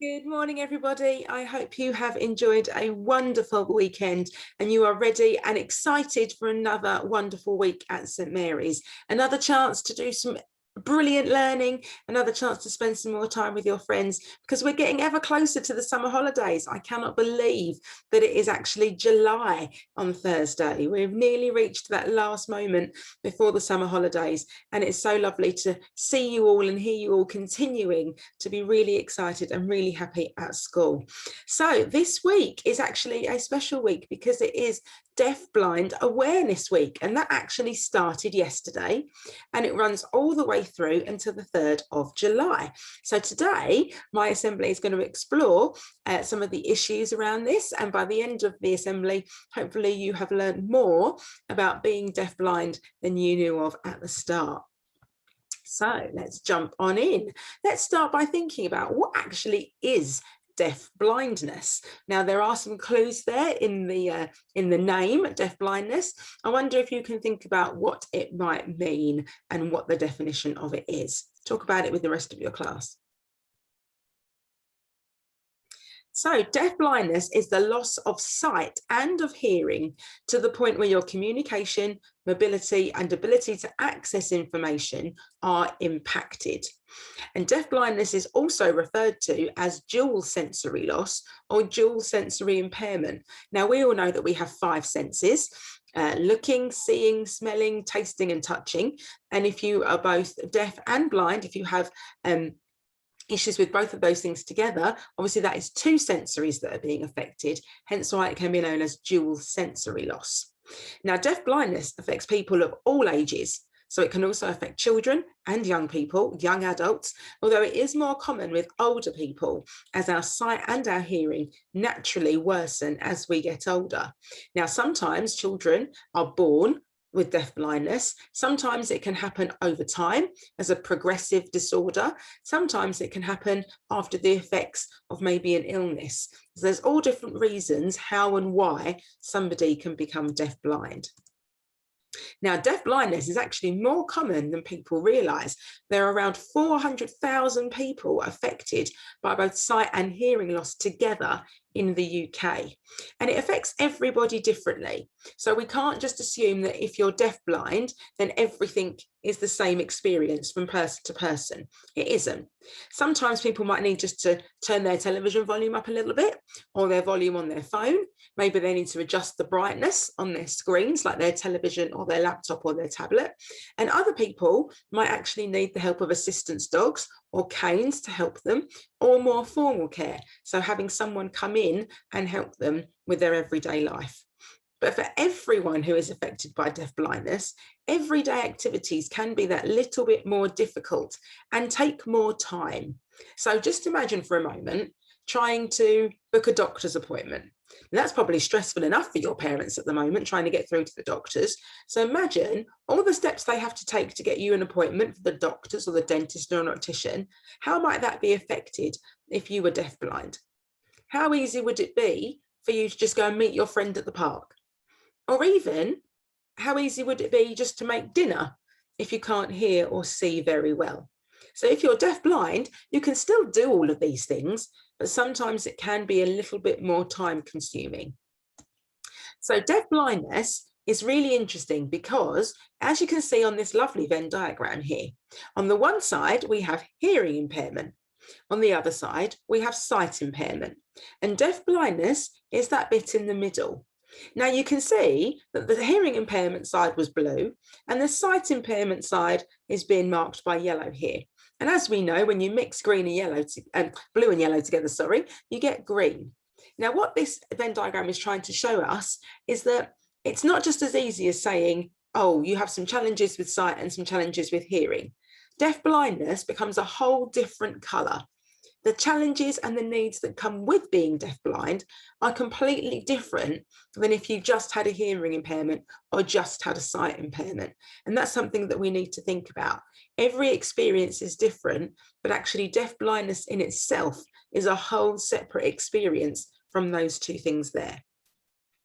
Good morning, everybody. I hope you have enjoyed a wonderful weekend and you are ready and excited for another wonderful week at St Mary's. Another chance to do some brilliant learning, another chance to spend some more time with your friends, because we're getting ever closer to the summer holidays. I cannot believe that it is actually July on Thursday. We've nearly reached that last moment before the summer holidays, and it's so lovely to see you all and hear you all continuing to be really excited and really happy at school. So this week is actually a special week because it is Deafblind Awareness Week, and that actually started yesterday and it runs all the way through until the 3rd of July. So today my assembly is going to explore some of the issues around this, and by the end of the assembly hopefully you have learned more about being deafblind than you knew of at the start. So let's jump on in. Let's start by thinking about what actually is deafblindness. Now there are some clues there in the name, deafblindness. I wonder if you can think about what it might mean and what the definition of it is. Talk about it with the rest of your class. So deafblindness is the loss of sight and of hearing to the point where your communication, mobility and ability to access information are impacted. And deafblindness is also referred to as dual sensory loss or dual sensory impairment. Now we all know that we have 5 senses. Looking, seeing, smelling, tasting and touching. And if you are both deaf and blind, if you have issues with both of those things together, obviously that is 2 sensories that are being affected, hence why it can be known as dual sensory loss. Now deafblindness affects people of all ages, so it can also affect children and young people, young adults, although it is more common with older people as our sight and our hearing naturally worsen as we get older. Now sometimes children are born with deafblindness. Sometimes it can happen over time as a progressive disorder. Sometimes it can happen after the effects of maybe an illness. So there's all different reasons how and why somebody can become deafblind. Now, deafblindness is actually more common than people realise. There are around 400,000 people affected by both sight and hearing loss together in the UK, and it affects everybody differently. So we can't just assume that if you're deafblind, then everything is the same experience from person to person. It isn't. Sometimes people might need just to turn their television volume up a little bit, or their volume on their phone. Maybe they need to adjust the brightness on their screens, like their television or their laptop or their tablet. And other people might actually need the help of assistance dogs or canes to help them, or more formal care. So having someone come in and help them with their everyday life. But for everyone who is affected by deafblindness, everyday activities can be that little bit more difficult and take more time. So just imagine for a moment trying to book a doctor's appointment. And that's probably stressful enough for your parents at the moment, trying to get through to the doctors. So imagine all the steps they have to take to get you an appointment for the doctors or the dentist or an optician. How might that be affected if you were deafblind? How easy would it be for you to just go and meet your friend at the park? Or even, how easy would it be just to make dinner if you can't hear or see very well? So if you're deafblind, you can still do all of these things, but sometimes it can be a little bit more time consuming. So deafblindness is really interesting because, as you can see on this lovely Venn diagram here, on the one side we have hearing impairment. On the other side, we have sight impairment, and deafblindness is that bit in the middle. Now you can see that the hearing impairment side was blue and the sight impairment side is being marked by yellow here. And as we know, when you mix green and yellow, blue and yellow together, you get green. Now what this Venn diagram is trying to show us is that it's not just as easy as saying, oh, you have some challenges with sight and some challenges with hearing. Deafblindness becomes a whole different colour. The challenges and the needs that come with being deafblind are completely different than if you just had a hearing impairment or just had a sight impairment. And that's something that we need to think about. Every experience is different, but actually deafblindness in itself is a whole separate experience from those 2 things there.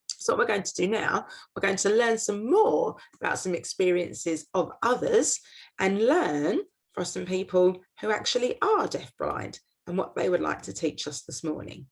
So what we're going to do now, we're going to learn some more about some experiences of others and learn from some people who actually are deafblind and what they would like to teach us this morning.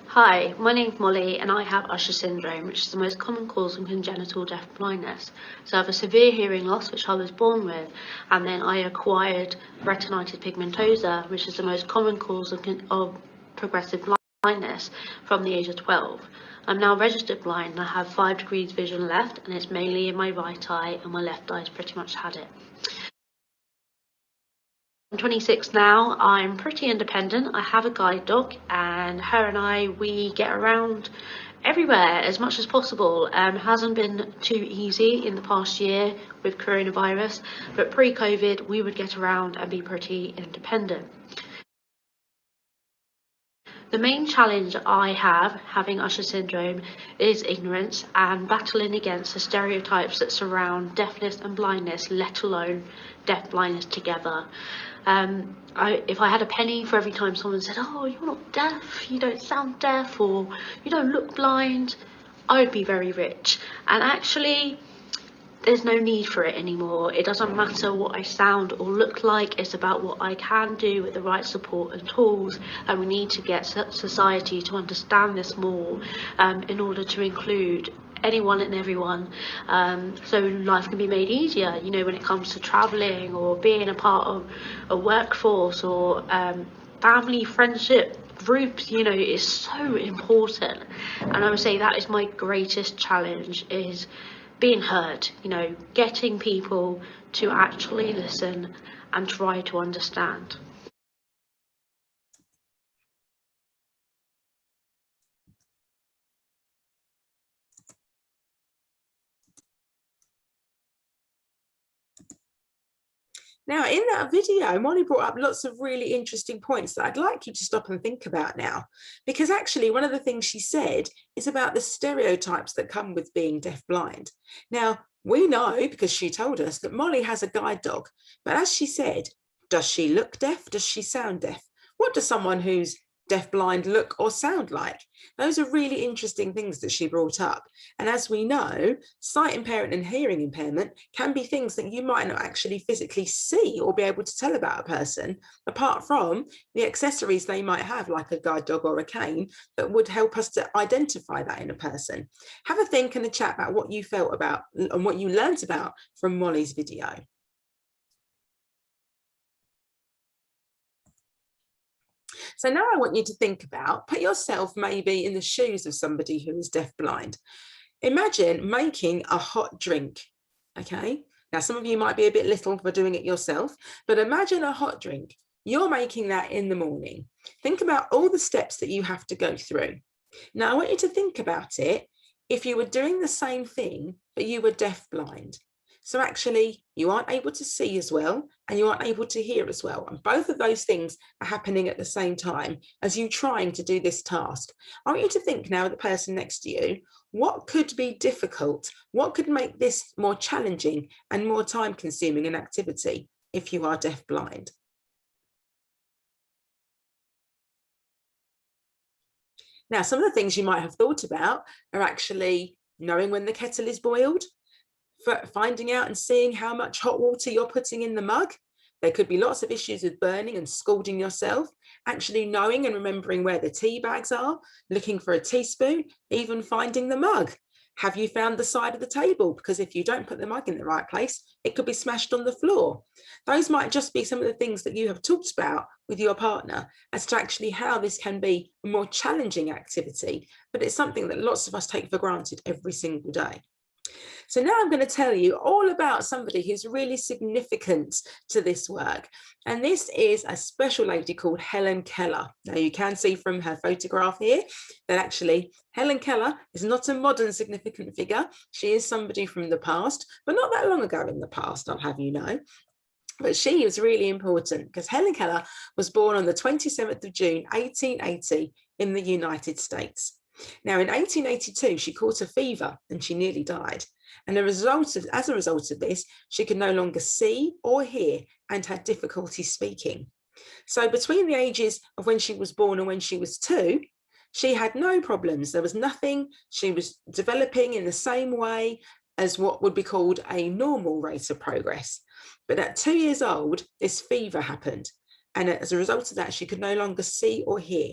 Hi, my name's Molly and I have Usher syndrome, which is the most common cause of congenital deafblindness. So I have a severe hearing loss, which I was born with, and then I acquired retinitis pigmentosa, which is the most common cause of progressive blindness from the age of 12. I'm now registered blind and I have 5 degrees vision left, and it's mainly in my right eye, and my left eye's pretty much had it. I'm 26 now. I'm pretty independent. I have a guide dog, and her and I, we get around everywhere as much as possible. Hasn't been too easy in the past year with coronavirus, but pre-COVID we would get around and be pretty independent. The main challenge I have, having Usher syndrome, is ignorance and battling against the stereotypes that surround deafness and blindness, let alone deaf blindness together. If I had a penny for every time someone said, "Oh, you're not deaf, you don't sound deaf, or you don't look blind," I would be very rich. And actually, there's no need for it anymore. It doesn't matter what I sound or look like. It's about what I can do with the right support and tools, and we need to get society to understand this more in order to include anyone and everyone, so life can be made easier, you know, when it comes to traveling or being a part of a workforce or family friendship groups. You know, is so important, and I would say that is my greatest challenge, is being heard, you know, getting people to actually listen and try to understand. Now, in that video, Molly brought up lots of really interesting points that I'd like you to stop and think about now, because actually one of the things she said is about the stereotypes that come with being deafblind. Now, we know, because she told us, that Molly has a guide dog, but as she said, does she look deaf? Does she sound deaf? What does someone who's deafblind look or sound like? Those are really interesting things that she brought up. And as we know, sight impairment and hearing impairment can be things that you might not actually physically see or be able to tell about a person, apart from the accessories they might have, like a guide dog or a cane, that would help us to identify that in a person. Have a think and a chat about what you felt about and what you learned about from Molly's video. So now I want you to think about, put yourself maybe in the shoes of somebody who is deafblind. Imagine making a hot drink, okay? Now, some of you might be a bit little for doing it yourself, but imagine a hot drink. You're making that in the morning. Think about all the steps that you have to go through. Now, I want you to think about it if you were doing the same thing, but you were deafblind. So actually, you aren't able to see as well, and you aren't able to hear as well. And both of those things are happening at the same time as you trying to do this task. I want you to think now of the person next to you, what could be difficult? What could make this more challenging and more time consuming an activity if you are deafblind? Now, some of the things you might have thought about are actually knowing when the kettle is boiled, finding out and seeing how much hot water you're putting in the mug. There could be lots of issues with burning and scalding yourself, actually knowing and remembering where the tea bags are, looking for a teaspoon, even finding the mug. Have you found the side of the table? Because if you don't put the mug in the right place, it could be smashed on the floor. Those might just be some of the things that you have talked about with your partner as to actually how this can be a more challenging activity, but it's something that lots of us take for granted every single day. So now I'm going to tell you all about somebody who's really significant to this work. And this is a special lady called Helen Keller. Now you can see from her photograph here that actually Helen Keller is not a modern significant figure. She is somebody from the past, but not that long ago in the past, I'll have you know. But she was really important because Helen Keller was born on the 27th of June, 1880 in the United States. Now, in 1882, she caught a fever and she nearly died. And as a result of this, she could no longer see or hear and had difficulty speaking. So between the ages of when she was born and when she was 2, She had no problems. There was nothing. She was developing in the same way as what would be called a normal rate of progress. But at 2 years old, this fever happened. And as a result of that, she could no longer see or hear.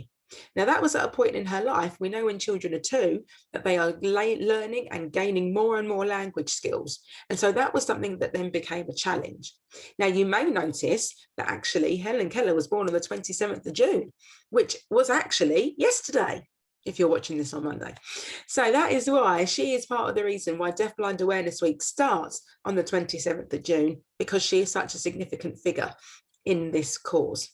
Now, that was at a point in her life. We know when children are 2 that they are learning and gaining more and more language skills. And so that was something that then became a challenge. Now, you may notice that actually Helen Keller was born on the 27th of June, which was actually yesterday, if you're watching this on Monday. So that is why she is part of the reason why Deafblind Awareness Week starts on the 27th of June, because she is such a significant figure in this cause.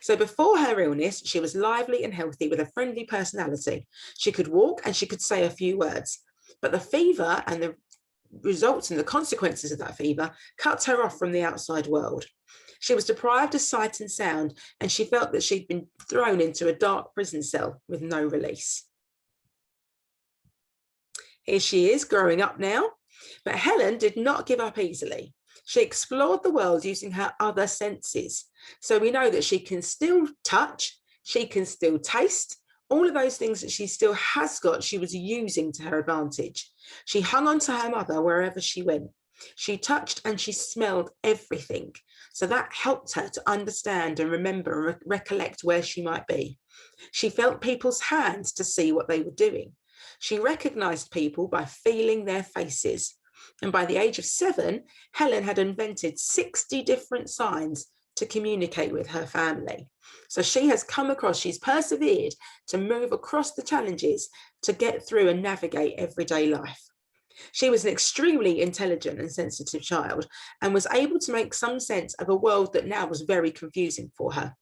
So before her illness, she was lively and healthy with a friendly personality. She could walk and she could say a few words, but the fever and the results and the consequences of that fever cut her off from the outside world. She was deprived of sight and sound, and she felt that she'd been thrown into a dark prison cell with no release. Here she is growing up now, but Helen did not give up easily. She explored the world using her other senses. So we know that she can still touch, she can still taste, all of those things that she still has got, she was using to her advantage. She hung on to her mother wherever she went. She touched and she smelled everything. So that helped her to understand and remember and recollect where she might be. She felt people's hands to see what they were doing. She recognized people by feeling their faces. And by the age of 7, Helen had invented 60 different signs to communicate with her family. So she has come across, she's persevered to move across the challenges to get through and navigate everyday life. She was an extremely intelligent and sensitive child and was able to make some sense of a world that now was very confusing for her.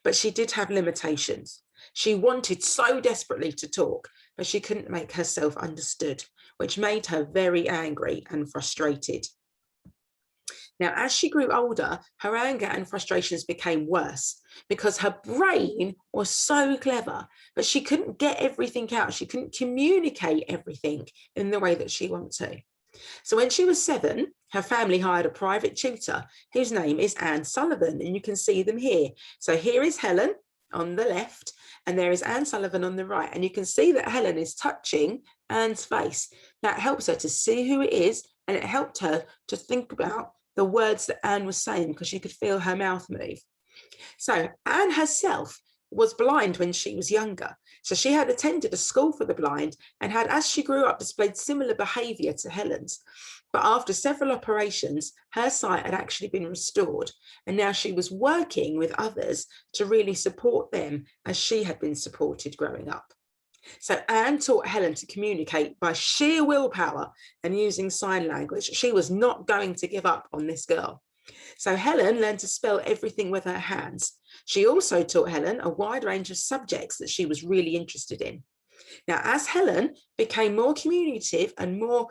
But she did have limitations. She wanted so desperately to talk, but she couldn't make herself understood, which made her very angry and frustrated. Now, as she grew older, her anger and frustrations became worse because her brain was so clever, but she couldn't get everything out. She couldn't communicate everything in the way that she wanted to. So when she was 7, her family hired a private tutor whose name is Anne Sullivan, and you can see them here. So here is Helen on the left, and there is Anne Sullivan on the right, and you can see that Helen is touching Anne's face. That helps her to see who it is, and it helped her to think about the words that Anne was saying because she could feel her mouth move. So Anne herself was blind when she was younger. So she had attended a school for the blind and had, as she grew up, displayed similar behaviour to Helen's. But after several operations, her sight had actually been restored. And now she was working with others to really support them as she had been supported growing up. So Anne taught Helen to communicate by sheer willpower and using sign language. She was not going to give up on this girl. So Helen learned to spell everything with her hands. She also taught Helen a wide range of subjects that she was really interested in. Now, as Helen became more communicative and more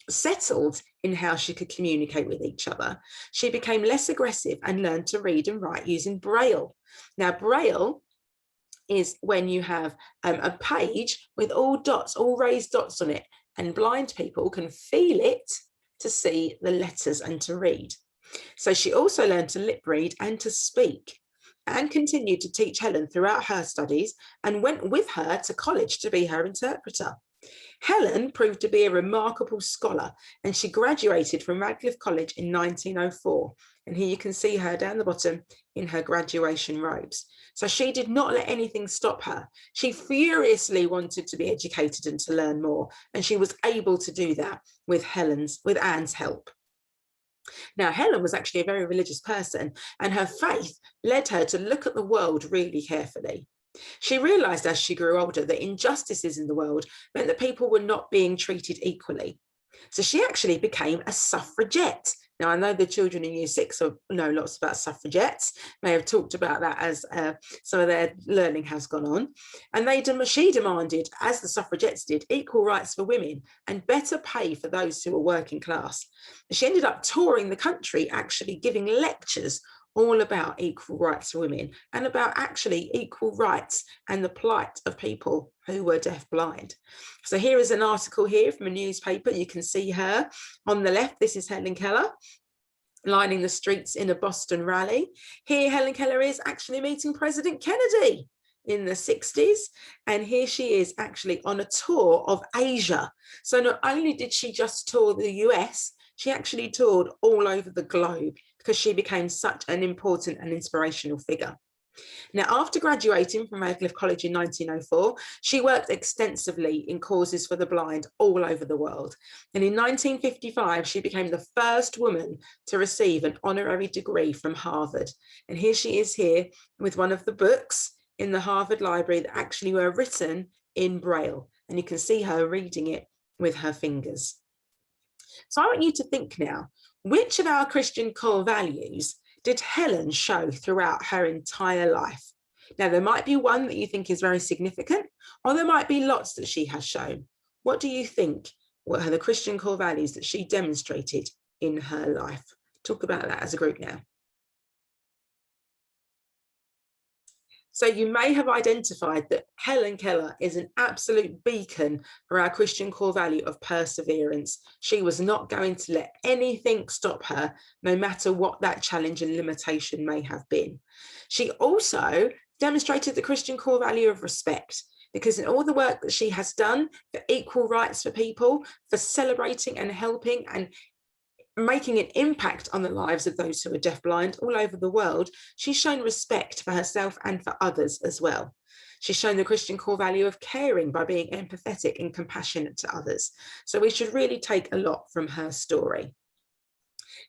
settled in how she could communicate with each other, she became less aggressive and learned to read and write using Braille. Now, Braille is when you have a page with all dots, all raised dots on it, and blind people can feel it to see the letters and to read. So she also learned to lip read and to speak. Anne continued to teach Helen throughout her studies and went with her to college to be her interpreter. Helen proved to be a remarkable scholar, and she graduated from Radcliffe College in 1904. And here you can see her down the bottom in her graduation robes. So she did not let anything stop her. She furiously wanted to be educated and to learn more, and she was able to do that with Anne's help. Now, Helen was actually a very religious person, and her faith led her to look at the world really carefully. She realised as she grew older that injustices in the world meant that people were not being treated equally. So she actually became a suffragette. Now, I know the children in Year 6 know lots about suffragettes, may have talked about that as some of their learning has gone on. And she demanded, as the suffragettes did, equal rights for women and better pay for those who were working class. She ended up touring the country, actually giving lectures all about equal rights for women and about actually equal rights and the plight of people who were deafblind. So here is an article here from a newspaper. You can see her on the left. This is Helen Keller lining the streets in a Boston rally. Here Helen Keller is actually meeting President Kennedy. in the 60s, and here she is actually on a tour of Asia. So not only did she just tour the US, she actually toured all over the globe because she became such an important and inspirational figure. Now, after graduating from Radcliffe College in 1904, she worked extensively in causes for the blind all over the world. And in 1955, she became the first woman to receive an honorary degree from Harvard. And here she is here with one of the books in the Harvard Library that actually were written in Braille. And you can see her reading it with her fingers. So I want you to think now, which of our Christian core values did Helen show throughout her entire life? Now, there might be one that you think is very significant, or there might be lots that she has shown. What do you think were the Christian core values that she demonstrated in her life? Talk about that as a group now. So you may have identified that Helen Keller is an absolute beacon for our Christian core value of perseverance. She was not going to let anything stop her, no matter what that challenge and limitation may have been. She also demonstrated the Christian core value of respect, because in all the work that she has done for equal rights for people, for celebrating and helping and making an impact on the lives of those who are deafblind all over the world, she's shown respect for herself and for others as well. She's shown the Christian core value of caring by being empathetic and compassionate to others. So we should really take a lot from her story.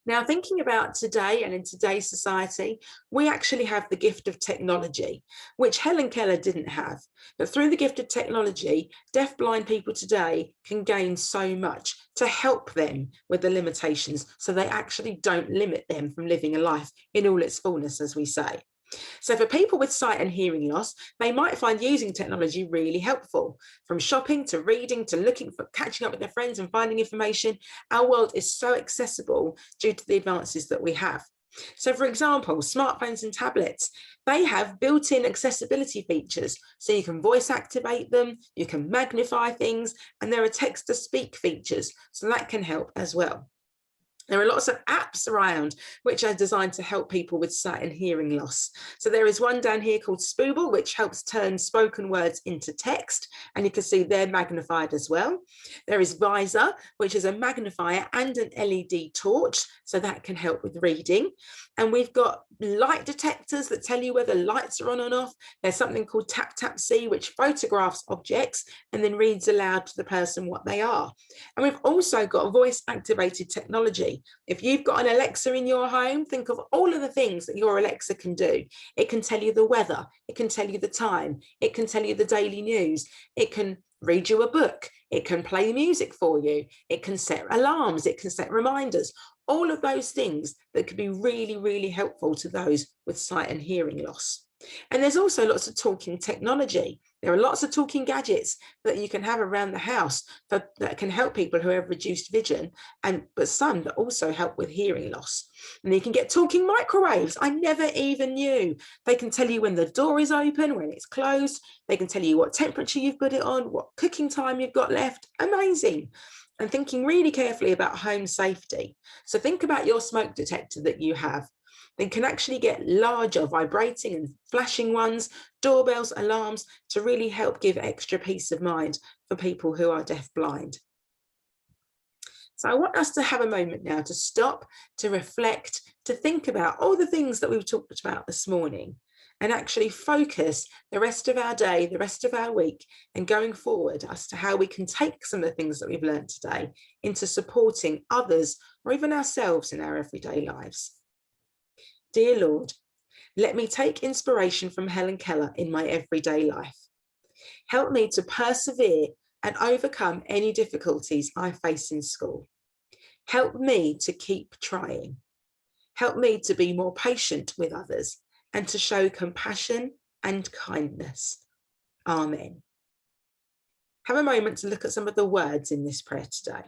Now, thinking about today and in today's society, we actually have the gift of technology, which Helen Keller didn't have. But through the gift of technology, deafblind people today can gain so much to help them with the limitations, so they actually don't limit them from living a life in all its fullness, as we say. So for people with sight and hearing loss, they might find using technology really helpful. From shopping to reading to looking for catching up with their friends and finding information, our world is so accessible due to the advances that we have. So for example, smartphones and tablets, they have built-in accessibility features. So you can voice activate them, you can magnify things, and there are text-to-speak features. So that can help as well. There are lots of apps around which are designed to help people with sight and hearing loss. So there is one down here called Spooble, which helps turn spoken words into text, and you can see they're magnified as well. There is Visor, which is a magnifier and an LED torch, so that can help with reading. And we've got light detectors that tell you whether lights are on and off. There's something called Tap Tap See, which photographs objects and then reads aloud to the person what they are. And we've also got voice activated technology. If you've got an Alexa in your home, think of all of the things that your Alexa can do. It can tell you the weather, it can tell you the time, it can tell you the daily news, it can read you a book, it can play music for you, it can set alarms, it can set reminders, all of those things that could be really, really helpful to those with sight and hearing loss. And there's also lots of talking technology. There are lots of talking gadgets that you can have around the house that can help people who have reduced vision, but some that also help with hearing loss. And you can get talking microwaves. I never even knew. They can tell you when the door is open, when it's closed. They can tell you what temperature you've put it on, what cooking time you've got left. Amazing. And thinking really carefully about home safety. So think about your smoke detector that you have. They can actually get larger vibrating and flashing ones, doorbells, alarms, to really help give extra peace of mind for people who are deafblind. So I want us to have a moment now to stop, to reflect, to think about all the things that we've talked about this morning, and actually focus the rest of our day, the rest of our week, and going forward as to how we can take some of the things that we've learned today into supporting others or even ourselves in our everyday lives. Dear Lord, let me take inspiration from Helen Keller in my everyday life. Help me to persevere and overcome any difficulties I face in school. Help me to keep trying. Help me to be more patient with others and to show compassion and kindness. Amen. Have a moment to look at some of the words in this prayer today.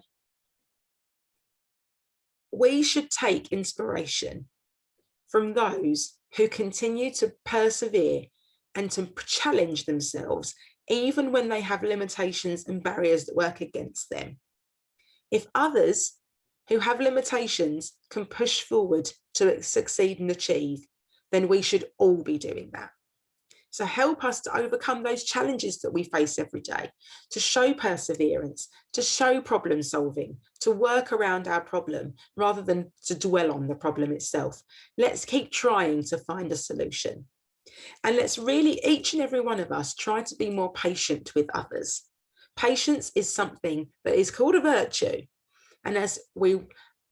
We should take inspiration from those who continue to persevere and to challenge themselves, even when they have limitations and barriers that work against them. If others who have limitations can push forward to succeed and achieve, then we should all be doing that. to help us to overcome those challenges that we face every day, to show perseverance, to show problem solving, to work around our problem rather than to dwell on the problem itself. Let's keep trying to find a solution. And let's really, each and every one of us, try to be more patient with others. Patience is something that is called a virtue. And as we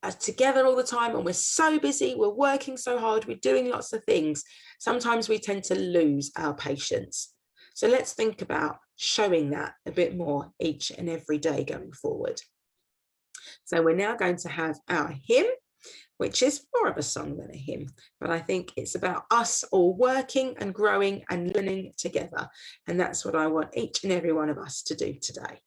are together all the time and we're so busy, we're working so hard, we're doing lots of things, sometimes we tend to lose our patience. So let's think about showing that a bit more each and every day going forward. So we're now going to have our hymn, which is more of a song than a hymn, but I think it's about us all working and growing and learning together. And that's what I want each and every one of us to do today.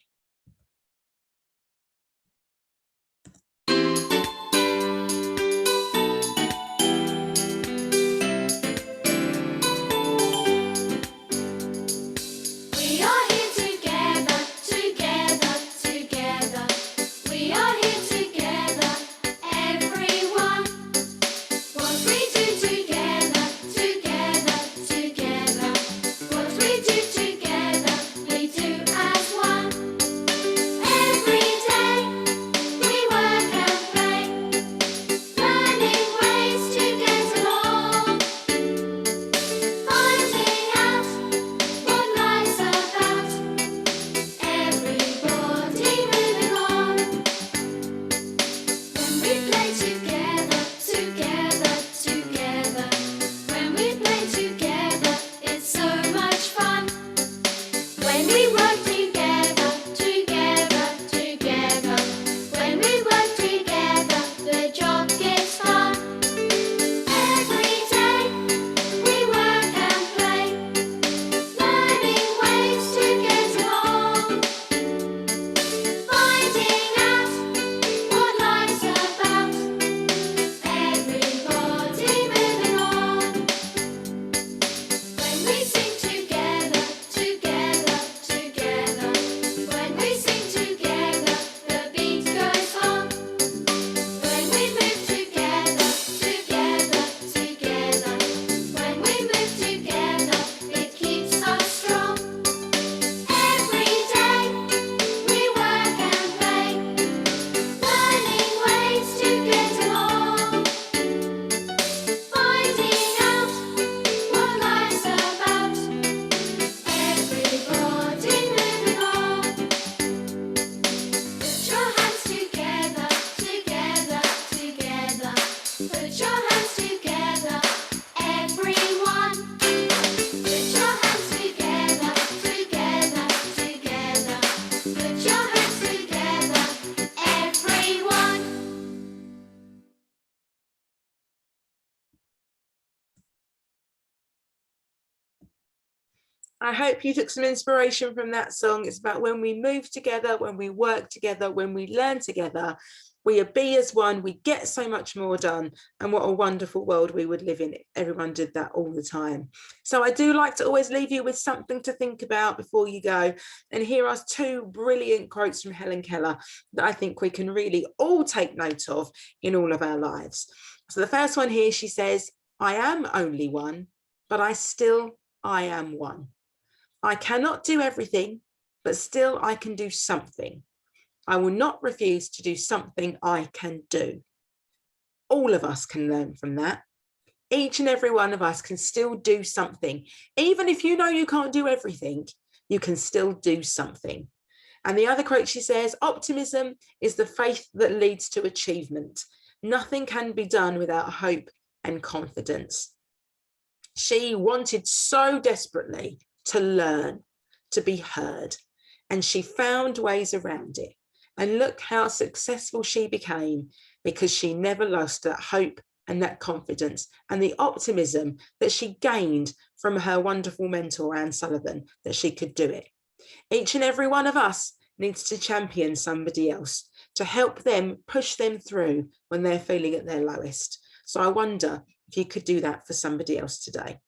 I hope you took some inspiration from that song. It's about when we move together, when we work together, when we learn together, we be as one, we get so much more done. And what a wonderful world we would live in if everyone did that all the time. So I do like to always leave you with something to think about before you go. And here are two brilliant quotes from Helen Keller that I think we can really all take note of in all of our lives. So the first one here, she says, "I am only one, but I am one. I cannot do everything, but still I can do something. I will not refuse to do something I can do." All of us can learn from that. Each and every one of us can still do something. Even if you know you can't do everything, you can still do something. And the other quote, she says, "Optimism is the faith that leads to achievement. Nothing can be done without hope and confidence." She wanted so desperately to learn, to be heard, and she found ways around it. And look how successful she became, because she never lost that hope and that confidence and the optimism that she gained from her wonderful mentor, Anne Sullivan, that she could do it. Each and every one of us needs to champion somebody else, to help them, push them through when they're feeling at their lowest. So I wonder if you could do that for somebody else today.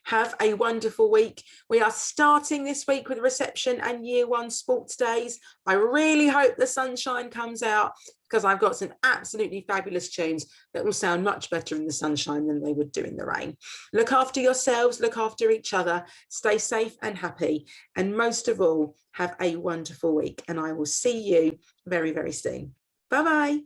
Have a wonderful week. We are starting this week with reception and year 1 sports days. I really hope the sunshine comes out, because I've got some absolutely fabulous tunes that will sound much better in the sunshine than they would do in the rain. Look after yourselves, look after each other, stay safe and happy, and most of all, have a wonderful week. And I will see you very, very soon. Bye-bye.